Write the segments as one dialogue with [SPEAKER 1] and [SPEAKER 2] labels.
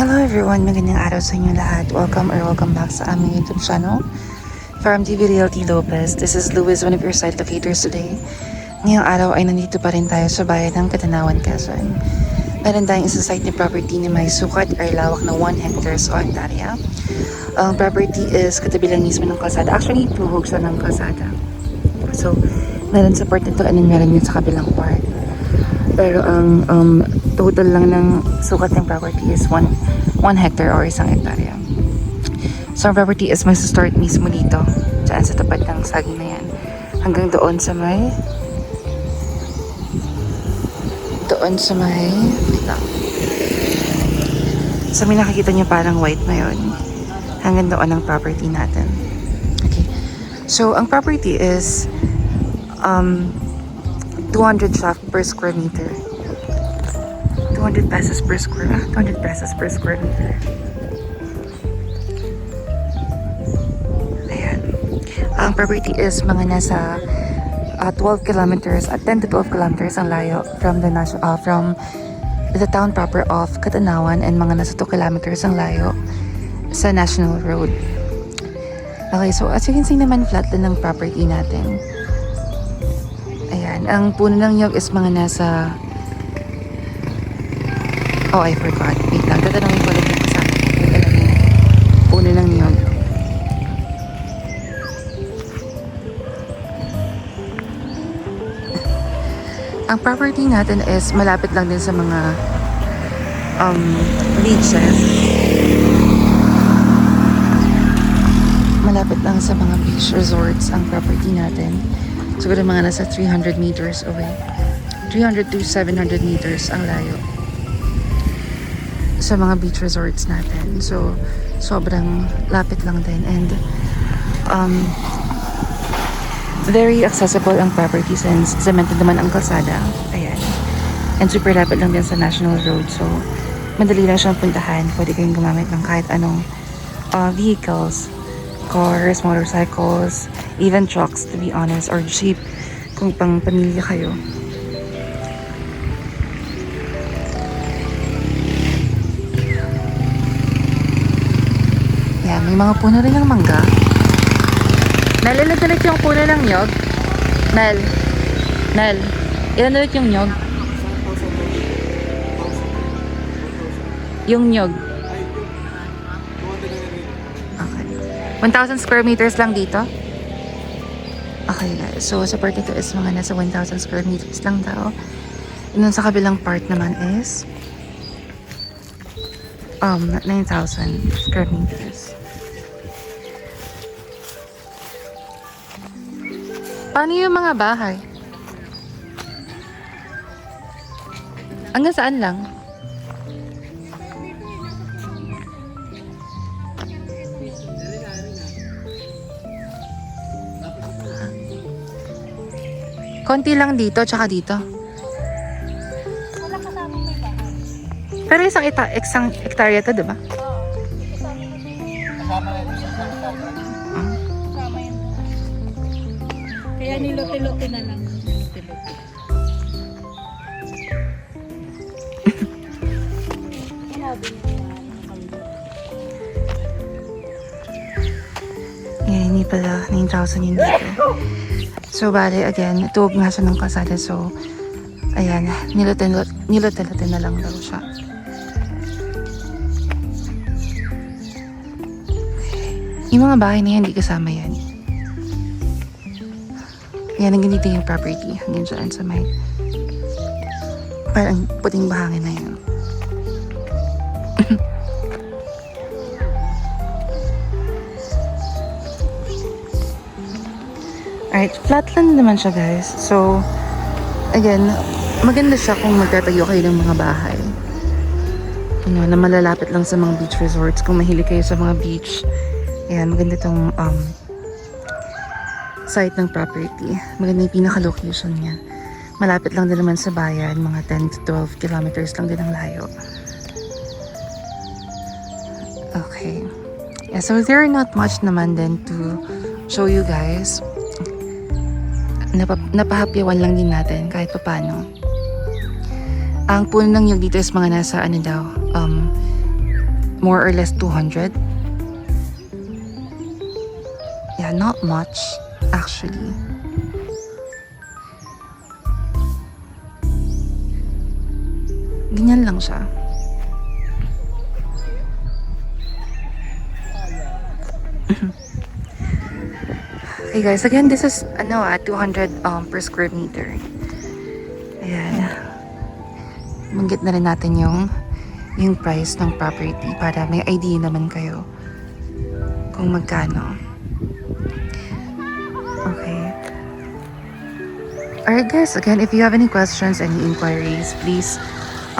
[SPEAKER 1] Hello everyone, magandang araw sa inyo lahat. Welcome back sa aming YouTube channel, Farm TV Realty Lopez. This is Louis, one of your site locators today. Ngayong araw ay nandito pa rin tayo sa bayan ng Katanawan, Quezon. Meron tayong isa site ni property na may sukat ay lawak na 1 hectares o hektarya. Ang property is katabi lang mismo ng kalsada. Actually, tuhog siya ng kalsada. So, meron sa part nito and meron yun sa kabilang part. Pero ang total lang ng sukat ng property is 1 hectare or isang hektarya. So ang property is mag-start mismo dito, dyan sa tapat ng saging na yan, hanggang doon sa may wait lang. So may nakikita nyo parang white na yun, hanggang doon ang property natin. Okay, so ang property is 200 shaft per square meter. 200 pesos per square meter. Ayan. Ang property is mga nasa 12 kilometers at 10 to 12 kilometers ang layo from the town proper of Katanawan, and mga nasa 2 kilometers ang layo sa National Road. Okay, so as you can see naman, flat lang ng property natin. Ayan, ang puno ng nyog is mga nasa... Oh, I forgot. Wait lang, tatanungin ko lang yung kasama. Puno ng nyog. Ang property natin is malapit lang din sa mga beaches. Malapit lang sa mga beach resorts ang property natin. Siguro mga nasa 300 meters away. 300 to 700 meters ang layo sa mga beach resorts natin. So, sobrang lapit lang din. And, very accessible ang property since cemented naman ang kalsada. Ayan. And super lapit lang din sa National Road. So, madali lang siyang puntahan. Pwede kayong gumamit ng kahit anong vehicles. Cars, motorcycles, even trucks, to be honest, or jeep kung pang pamilya kayo. Yan, may mga puno rin ng mangga. Nel, ulit yung puno ng nyog. Nel, ilan ulit yung nyog? Yung nyog. 1,000 square meters lang dito. Okay guys, so sa part ito is mga nasa 1,000 square meters lang daw. And then sa kabilang part naman is 9,000 square meters. Paano yung mga bahay? Hanggang saan lang? Konti lang dito, tsaka dito.
[SPEAKER 2] Wala kasama may bahay.
[SPEAKER 1] Pero isang hektarya to, diba?
[SPEAKER 2] Oo. Kasama yun. Kaya nilote-lote na lang. Nilote-lote.
[SPEAKER 1] Yeah, hindi pala 9,000 yun dito. So, bale, again, tuwag nga siya ng kalsada. So, ayan, nilote na lang daw siya. Yung mga bahay na yan, hindi kasama yan. Ayan, hanggang dito yung property. Hanggang dyan sa may parang puting bahangin na yan. Alright, flat land naman siya guys. So, again, maganda siya kung magtatayo kayo ng mga bahay. You know, na malalapit lang sa mga beach resorts. Kung mahilig kayo sa mga beach, ayan, maganda tong site ng property. Maganda yung pinaka-location niya. Malapit lang din naman sa bayan, mga 10 to 12 kilometers lang din ang layo. Okay. Yeah, so there are not much naman din to show you guys. Napahapyawan lang din natin kahit paano. Ang puno ng nyug dito is mga nasa ano daw, more or less 200. Yeah, not much actually. Ganyan lang siya. Okay guys, again, this is 200 per square meter. Ayan. Banggit na rin natin yung price ng property para may idea naman kayo kung magkano. Okay. Alright guys, again, if you have any questions, any inquiries, please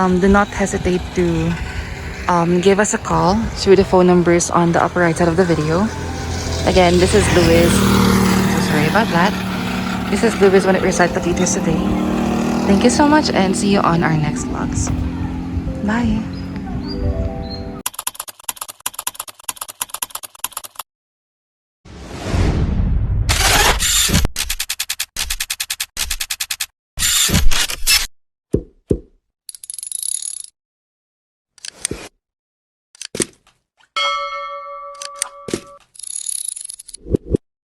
[SPEAKER 1] do not hesitate to give us a call through the phone numbers on the upper right side of the video. Again, this is Louis. Sorry about that. This is Louis, one of your site locators today. Thank you so much and see you on our next vlogs. Bye!